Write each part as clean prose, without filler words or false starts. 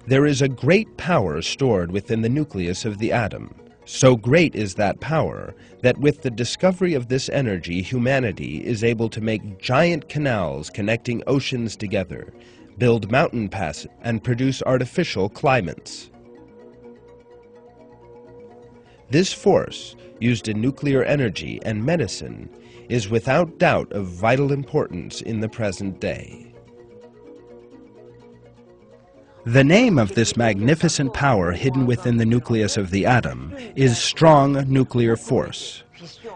There is a great power stored within the nucleus of the atom. So great is that power that with the discovery of this energy, humanity is able to make giant canals connecting oceans together, build mountain passes, and produce artificial climates. This force, used in nuclear energy and medicine, is without doubt of vital importance in the present day. The name of this magnificent power hidden within the nucleus of the atom is strong nuclear force.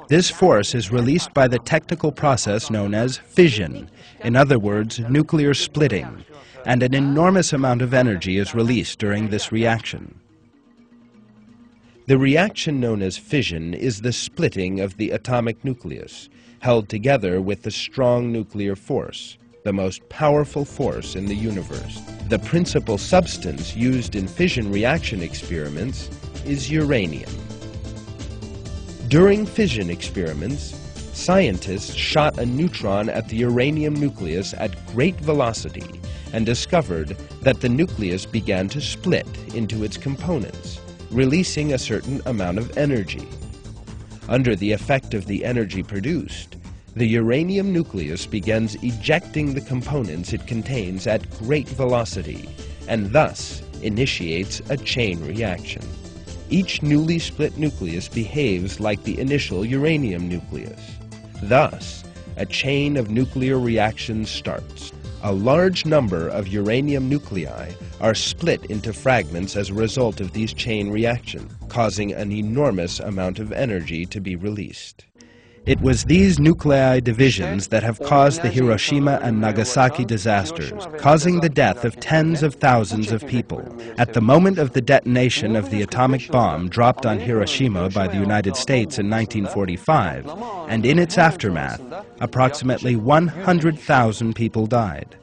This force is released by the technical process known as fission, in other words, nuclear splitting, and an enormous amount of energy is released during this reaction. The reaction known as fission is the splitting of the atomic nucleus, held together with the strong nuclear force, the most powerful force in the universe. The principal substance used in fission reaction experiments is uranium. During fission experiments, scientists shot a neutron at the uranium nucleus at great velocity and discovered that the nucleus began to split into its components, releasing a certain amount of energy. Under the effect of the energy produced, the uranium nucleus begins ejecting the components it contains at great velocity, and thus initiates a chain reaction. Each newly split nucleus behaves like the initial uranium nucleus. Thus, a chain of nuclear reactions starts. A large number of uranium nuclei are split into fragments as a result of these chain reactions, causing an enormous amount of energy to be released. It was these nuclei divisions that have caused the Hiroshima and Nagasaki disasters, causing the death of tens of thousands of people. At the moment of the detonation of the atomic bomb dropped on Hiroshima by the United States in 1945, and in its aftermath, approximately 100,000 people died.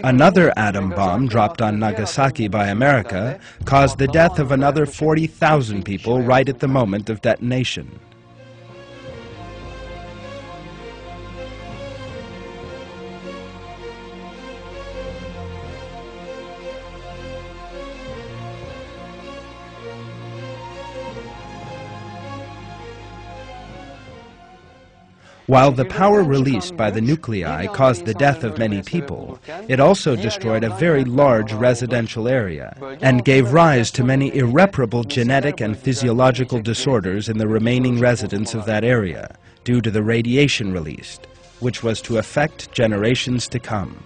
Another atom bomb dropped on Nagasaki by America caused the death of another 40,000 people right at the moment of detonation. While the power released by the nuclei caused the death of many people, it also destroyed a very large residential area and gave rise to many irreparable genetic and physiological disorders in the remaining residents of that area due to the radiation released, which was to affect generations to come.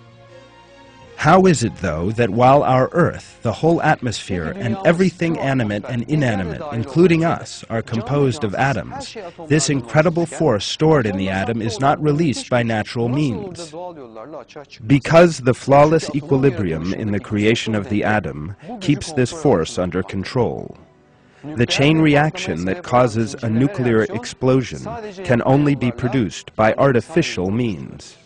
How is it, though, that while our Earth, the whole atmosphere, and everything animate and inanimate, including us, are composed of atoms, this incredible force stored in the atom is not released by natural means? Because the flawless equilibrium in the creation of the atom keeps this force under control. The chain reaction that causes a nuclear explosion can only be produced by artificial means.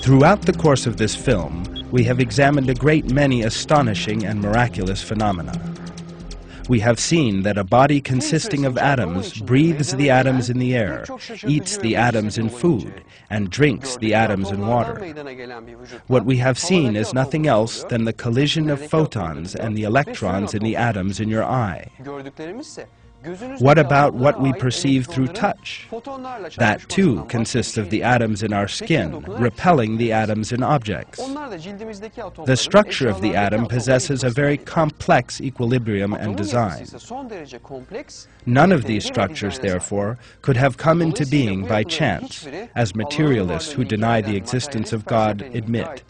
Throughout the course of this film, we have examined a great many astonishing and miraculous phenomena. We have seen that a body consisting of atoms breathes the atoms in the air, eats the atoms in food, and drinks the atoms in water. What we have seen is nothing else than the collision of photons and the electrons in the atoms in your eye. What about what we perceive through touch? That too consists of the atoms in our skin, repelling the atoms in objects. The structure of the atom possesses a very complex equilibrium and design. None of these structures, therefore, could have come into being by chance, as materialists who deny the existence of God admit.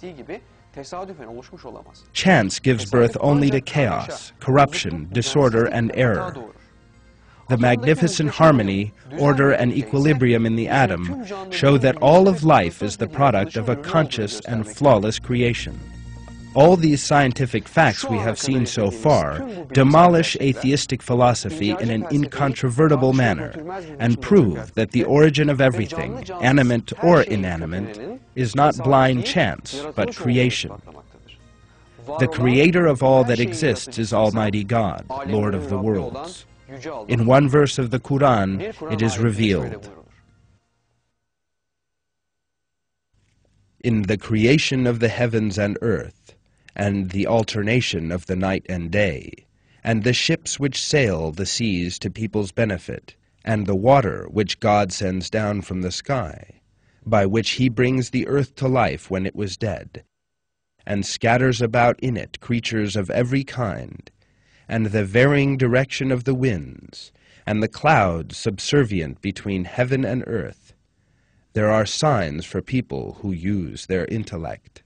Chance gives birth only to chaos, corruption, disorder, and error. The magnificent harmony, order, and equilibrium in the atom show that all of life is the product of a conscious and flawless creation. All these scientific facts we have seen so far demolish atheistic philosophy in an incontrovertible manner and prove that the origin of everything, animate or inanimate, is not blind chance, but creation. The creator of all that exists is Almighty God, Lord of the worlds. In one verse of the Quran, it is revealed, "In the creation of the heavens and earth, and the alternation of the night and day, and the ships which sail the seas to people's benefit, and the water which God sends down from the sky, by which he brings the earth to life when it was dead, and scatters about in it creatures of every kind, and the varying direction of the winds, and the clouds subservient between heaven and earth. There are signs for people who use their intellect."